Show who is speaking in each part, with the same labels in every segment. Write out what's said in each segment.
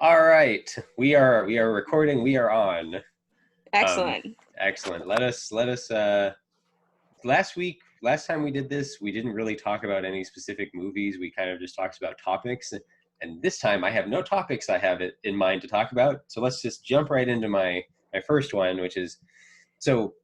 Speaker 1: All right, we are recording. We are on. Um,
Speaker 2: Excellent.
Speaker 1: Excellent. Let us. Last time we did this, we didn't really talk about any specific movies. We kind of just talked about topics. And this time, I have no topics I have it in mind to talk about. So let's just jump right into my first one, which is so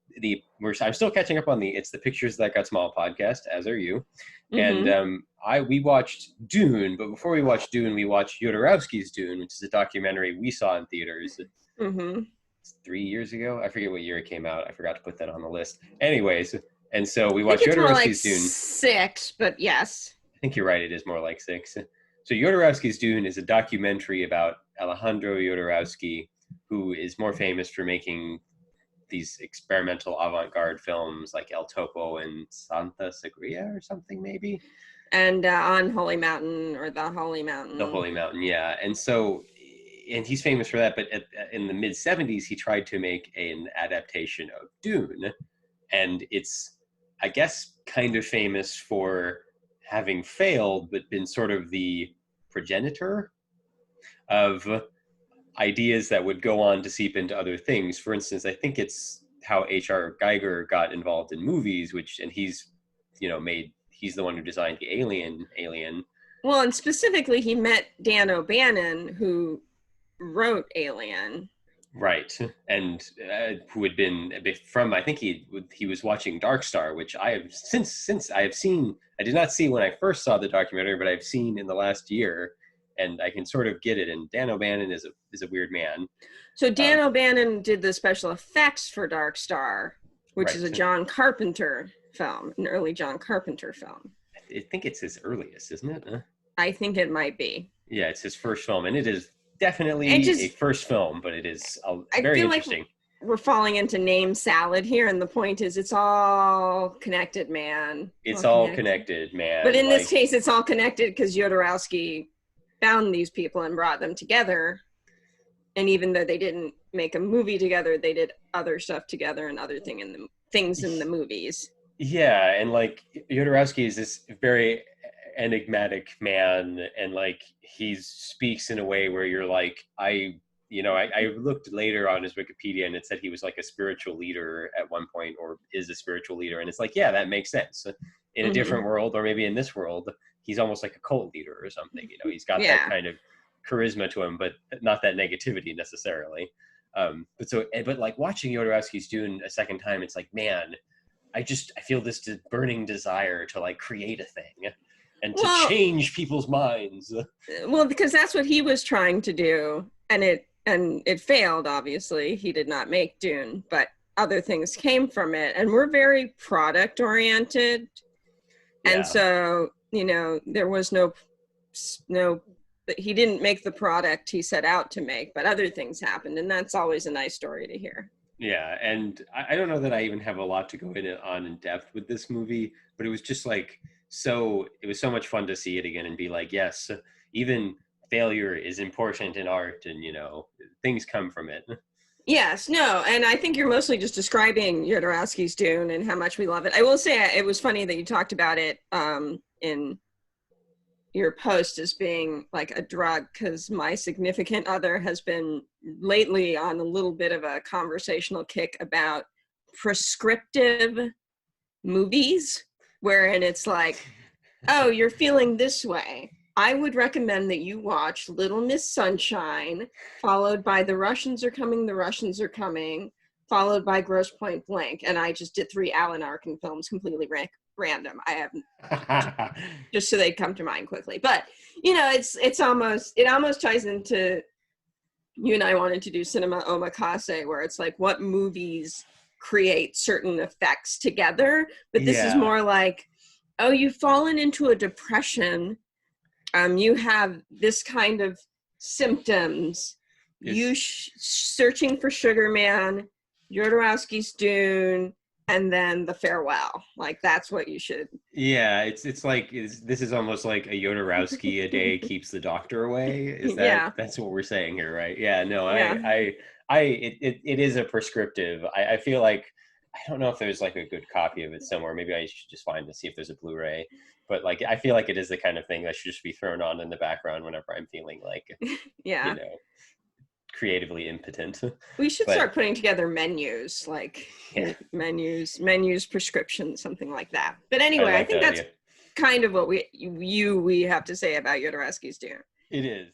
Speaker 1: I'm still catching up on the It's the Pictures That Got Small podcast, as are you. And
Speaker 2: Mm-hmm.
Speaker 1: we watched Dune, but before we watched Dune, we watched Jodorowsky's Dune, which is a documentary we saw in theaters
Speaker 2: Mm-hmm.
Speaker 1: 3 years ago. I forget what year it came out. I forgot to put that on the list. Anyways, and so we
Speaker 2: I think
Speaker 1: watched
Speaker 2: it's more like
Speaker 1: Jodorowsky's Dune.
Speaker 2: 6, but yes.
Speaker 1: I think you're right. It is more like 6. So Jodorowsky's Dune is a documentary about Alejandro Jodorowsky, who is more famous for making these experimental avant-garde films like El Topo and Santa Sangria or something, maybe.
Speaker 2: And on Holy Mountain or the Holy Mountain.
Speaker 1: The Holy Mountain, yeah. And he's famous for that. But in the mid '70s, he tried to make an adaptation of Dune, and it's, I guess, kind of famous for having failed, but been sort of the progenitor of ideas that would go on to seep into other things. For instance, I think it's how H.R. Geiger got involved in movies, and he's the one who designed the Alien.
Speaker 2: Well, and specifically, he met Dan O'Bannon, who wrote Alien.
Speaker 1: Right, and who had been from, I think he was watching Dark Star, which I have since I have seen. I did not see when I first saw the documentary, but I've seen in the last year, and I can sort of get it. And Dan O'Bannon is a weird man.
Speaker 2: So Dan O'Bannon did the special effects for Dark Star, which is a John Carpenter film, an early John Carpenter film.
Speaker 1: I think it's his earliest, isn't it?
Speaker 2: I think it might be.
Speaker 1: Yeah, it's his first film, and it is definitely a first film, but it is very interesting.
Speaker 2: Like we're falling into name salad here, and the point is it's all connected, man.
Speaker 1: It's all connected, man.
Speaker 2: But in this case, it's all connected because Jodorowsky found these people and brought them together. And even though they didn't make a movie together, they did other stuff together and other things in the movies.
Speaker 1: Yeah, and like Jodorowsky is this very enigmatic man, and like he speaks in a way where you're like, I looked later on his Wikipedia and it said he was like a spiritual leader at one point, or is a spiritual leader, and it's like, yeah, that makes sense. In a different world, or maybe in this world, he's almost like a cult leader or something. He's got that kind of charisma to him, but not that negativity necessarily. But like watching Jodorowsky's Dune a second time, it's like, man, I feel this burning desire to like create a thing and to change people's minds.
Speaker 2: Well, because that's what he was trying to do, and it failed. Obviously, he did not make Dune, but other things came from it, and we're very product oriented. Yeah. And so, there was no, he didn't make the product he set out to make, but other things happened, and that's always a nice story to hear.
Speaker 1: Yeah, and I don't know that I even have a lot to go in depth with this movie, but it was just like, it was so much fun to see it again and be like, yes, even failure is important in art, and things come from it.
Speaker 2: Yes, no, and I think you're mostly just describing Jodorowsky's Dune and how much we love it. I will say it was funny that you talked about it in your post as being like a drug, because my significant other has been lately on a little bit of a conversational kick about prescriptive movies, wherein it's like, oh, you're feeling this way. I would recommend that you watch Little Miss Sunshine, followed by The Russians Are Coming, followed by Grosse Pointe Blank. And I just did 3 Alan Arkin films completely random. I haven't, just so they come to mind quickly. But, it almost ties into, you and I wanted to do cinema omakase, where it's like what movies create certain effects together. But this is more like, oh, you've fallen into a depression. You have this kind of symptoms. You searching for Sugar Man, Jodorowsky's Dune, and then The Farewell. Like, that's what you should.
Speaker 1: Yeah, it's like this is almost like a Jodorowsky a day keeps the doctor away. That's what we're saying here, right? Yeah, no, yeah. It is a prescriptive. I feel like, I don't know if there's like a good copy of it somewhere. Maybe I should just find to see if there's a Blu-ray. But I feel like it is the kind of thing that should just be thrown on in the background whenever I'm feeling like, creatively impotent.
Speaker 2: We should
Speaker 1: But
Speaker 2: start putting together menus, like
Speaker 1: yeah,
Speaker 2: menus, prescriptions, something like that. But
Speaker 1: I
Speaker 2: anyway, I
Speaker 1: like
Speaker 2: think
Speaker 1: that
Speaker 2: that's
Speaker 1: idea.
Speaker 2: kind of what we have to say about Jodorowsky's Dune.
Speaker 1: It is.